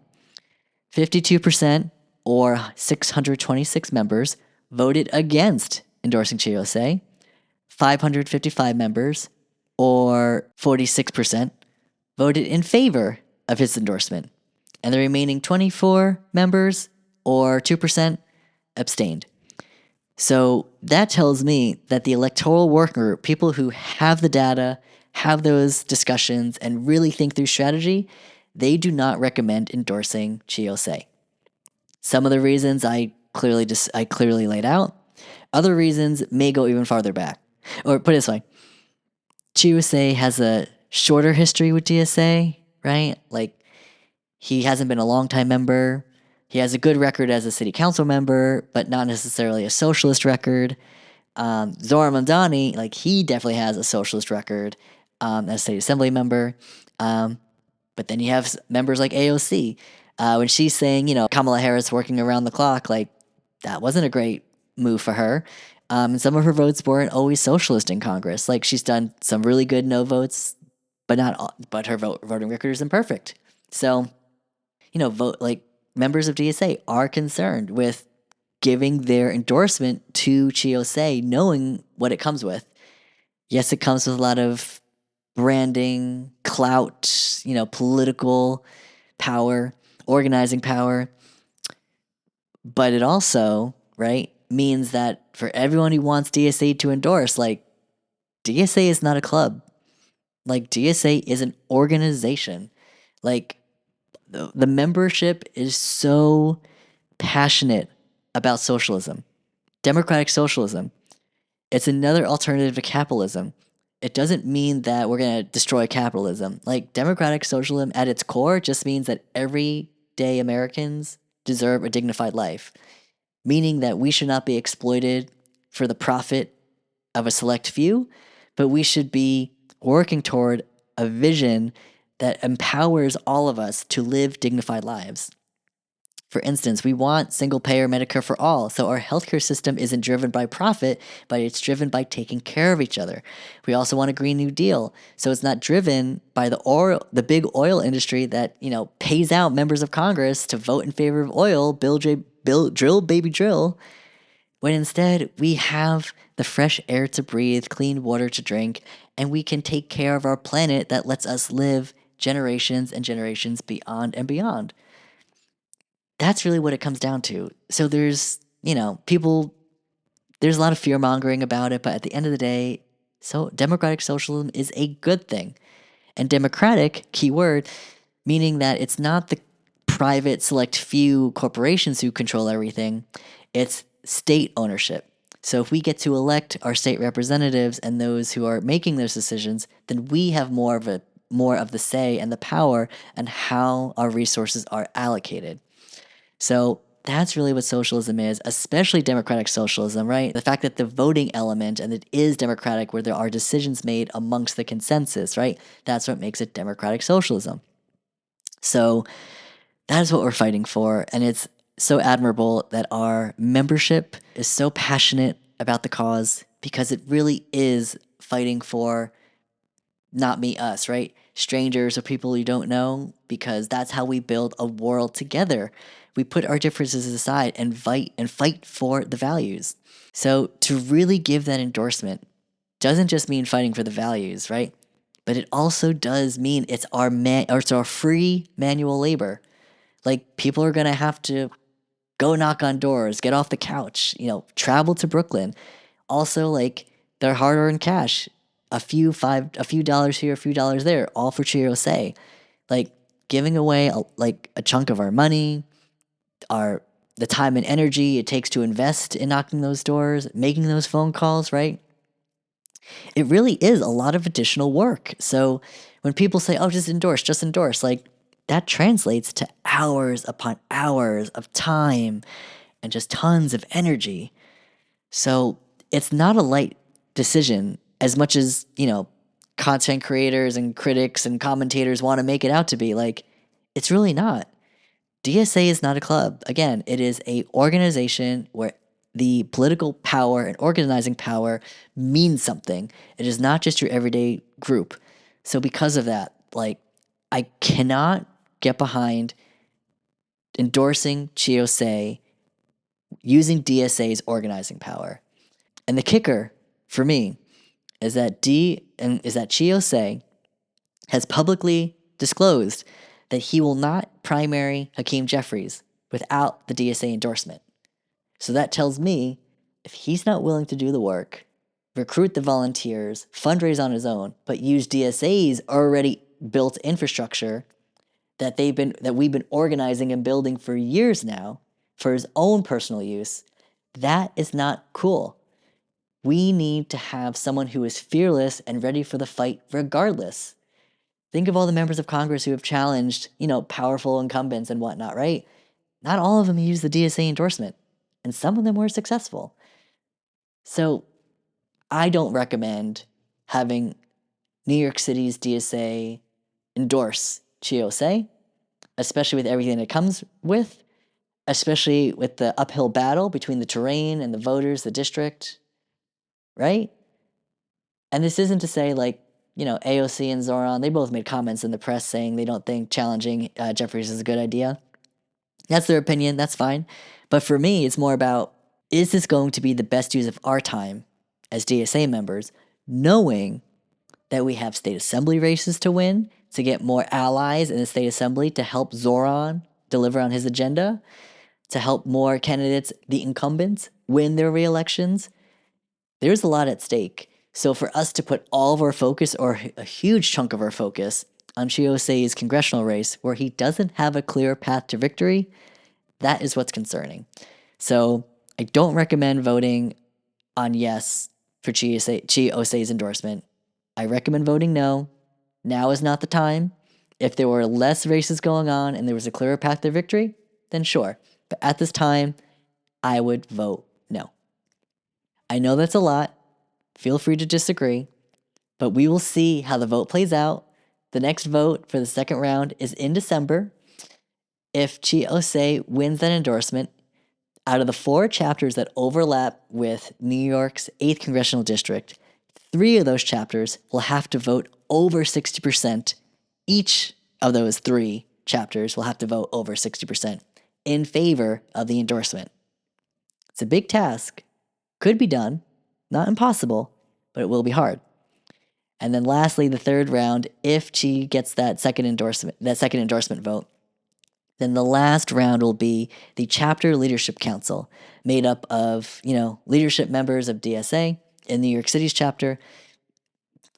[SPEAKER 1] 52%, or 626 members, voted against endorsing Ossé. 555 members, or 46%, voted in favor of his endorsement. And the remaining 24 members, or 2%, abstained. So that tells me that the Electoral Working Group, people who have the data, have those discussions, and really think through strategy, they do not recommend endorsing Ossé. Some of the reasons I clearly laid out. Other reasons may go even farther back. Or put it this way, Ossé has a shorter history with DSA, right? Like, he hasn't been a longtime member. He has a good record as a city council member, but not necessarily a socialist record. Zohran Mamdani, like, he definitely has a socialist record as a state assembly member. But then you have members like AOC. When she's saying, Kamala Harris working around the clock, like, that wasn't a great move for her. And some of her votes weren't always socialist in Congress. Like, she's done some really good no votes, but but her voting record isn't perfect. So, members of DSA are concerned with giving their endorsement to Ossé, knowing what it comes with. Yes, it comes with a lot of branding, clout, political power, organizing power. But it also, right, means that for everyone who wants DSA to endorse, like, DSA is not a club. Like, DSA is an organization. Like, the membership is so passionate about socialism, democratic socialism. It's another alternative to capitalism. It doesn't mean that we're going to destroy capitalism. Like, democratic socialism at its core just means that everyday Americans deserve a dignified life, meaning that we should not be exploited for the profit of a select few, but we should be working toward a vision that empowers all of us to live dignified lives. For instance, we want single-payer Medicare for all, so our healthcare system isn't driven by profit, but it's driven by taking care of each other. We also want a Green New Deal, so it's not driven by the big oil industry that, pays out members of Congress to vote in favor of oil, drill, baby, drill, when instead we have the fresh air to breathe, clean water to drink, and we can take care of our planet that lets us live generations and generations beyond and beyond. That's really what it comes down to. So there's, there's a lot of fear mongering about it, but at the end of the day, so democratic socialism is a good thing. And democratic, keyword, meaning that it's not the private select few corporations who control everything. It's state ownership. So if we get to elect our state representatives and those who are making those decisions, then we have more of the say and the power and how our resources are allocated. So that's really what socialism is, especially democratic socialism, right? The fact that the voting element and it is democratic where there are decisions made amongst the consensus, right? That's what makes it democratic socialism. So that is what we're fighting for. And it's so admirable that our membership is so passionate about the cause because it really is fighting for not me, us, right? Strangers or people you don't know, because that's how we build a world together. We put our differences aside and fight for the values. So to really give that endorsement doesn't just mean fighting for the values, right? But it also does mean it's our free manual labor. Like people are gonna have to go knock on doors, get off the couch, travel to Brooklyn. Also, like their hard-earned cash, a few dollars here, a few dollars there, all for Ossé. Like giving away a chunk of our money, the time and energy it takes to invest in knocking those doors, making those phone calls, right? It really is a lot of additional work. So when people say, "Oh, just endorse," like that translates to hours upon hours of time and just tons of energy. So it's not a light decision as much as, content creators and critics and commentators want to make it out to be. Like, it's really not. DSA is not a club. Again, it is a organization where the political power and organizing power means something. It is not just your everyday group. So because of that, like, I cannot get behind endorsing Ossé using DSA's organizing power. And the kicker for me is that Ossé has publicly disclosed that he will not primary Hakeem Jeffries without the DSA endorsement. So that tells me if he's not willing to do the work, recruit the volunteers, fundraise on his own, but use DSA's already built infrastructure that we've been organizing and building for years now for his own personal use, that is not cool. We need to have someone who is fearless and ready for the fight regardless. Think of all the members of Congress who have challenged, powerful incumbents and whatnot, right? Not all of them used the DSA endorsement, and some of them were successful. So I don't recommend having New York City's DSA endorse Ossé, especially with everything it comes with, especially with the uphill battle between the terrain and the voters, the district, right? And this isn't to say AOC and Zohran, they both made comments in the press saying they don't think challenging Jeffries is a good idea. That's their opinion, that's fine. But for me, it's more about, is this going to be the best use of our time as DSA members, knowing that we have state assembly races to win, to get more allies in the state assembly to help Zohran deliver on his agenda, to help more candidates, the incumbents, win their re-elections. There's a lot at stake. So for us to put all of our focus, or a huge chunk of our focus, on Ossé's congressional race, where he doesn't have a clear path to victory, that is what's concerning. So I don't recommend voting on yes for Ossé's endorsement. I recommend voting no. Now is not the time. If there were less races going on and there was a clearer path to victory, then sure. But at this time, I would vote no. I know that's a lot. Feel free to disagree. But we will see how the vote plays out. The next vote for the second round is in December. If Ossé wins that endorsement, out of the 4 chapters that overlap with New York's 8th congressional district, 3 of those chapters will have to vote over 60%. Each of those 3 chapters will have to vote over 60% in favor of the endorsement. It's a big task. Could be done. Not impossible, but it will be hard. And then lastly, the third round, if she gets that second endorsement vote, then the last round will be the Chapter Leadership Council, made up of, leadership members of DSA in New York City's chapter,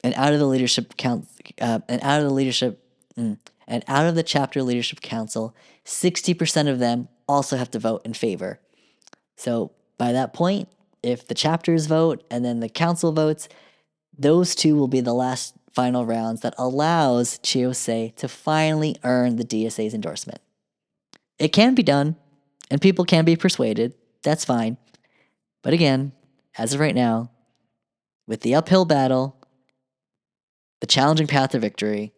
[SPEAKER 1] and out of the leadership And out of the chapter leadership council, 60% of them also have to vote in favor. So by that point, if the chapters vote and then the council votes, those two will be the last final rounds that allows Ossé to finally earn the DSA's endorsement. It can be done, and people can be persuaded. That's fine. But again, as of right now, with the uphill battle, the challenging path to victory,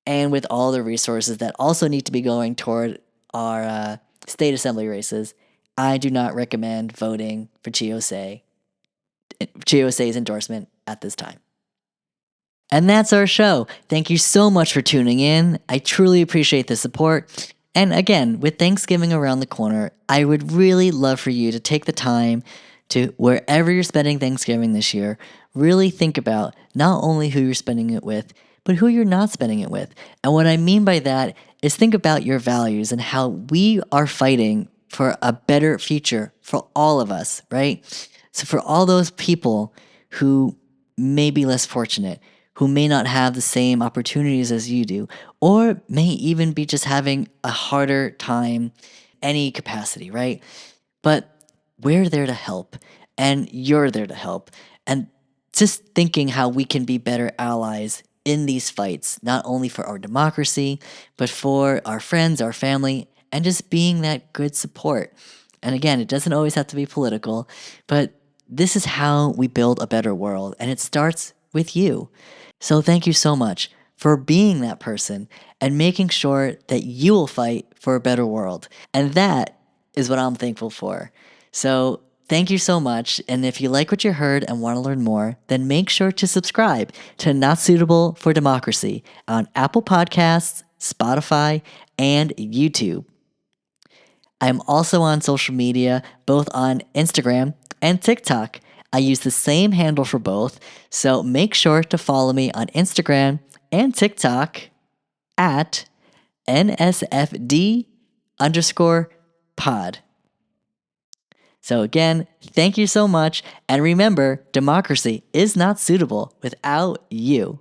[SPEAKER 1] and with all the resources that also need to be going toward our state assembly races, I do not recommend voting for Ossé's endorsement at this time. And that's our show. Thank you so much for tuning in. I truly appreciate the support. And again, with Thanksgiving around the corner, I would really love for you to take the time to, wherever you're spending Thanksgiving this year, really think about not only who you're spending it with, but who you're not spending it with. And what I mean by that is think about your values and how we are fighting for a better future for all of us, right? So for all those people who may be less fortunate, who may not have the same opportunities as you do, or may even be just having a harder time, any capacity, right? But we're there to help, and you're there to help. And just thinking how we can be better allies in these fights, not only for our democracy, but for our friends, our family, and just being that good support. And again, it doesn't always have to be political, but this is how we build a better world, and it starts with you. So thank you so much for being that person and making sure that you will fight for a better world. And that is what I'm thankful for. So thank you so much. And if you like what you heard and want to learn more, then make sure to subscribe to Not Suitable for Democracy on Apple Podcasts, Spotify, and YouTube. I'm also on social media, both on Instagram and TikTok. I use the same handle for both, so make sure to follow me on Instagram and TikTok at NSFD_pod. So again, thank you so much, and remember, democracy is not suitable without you.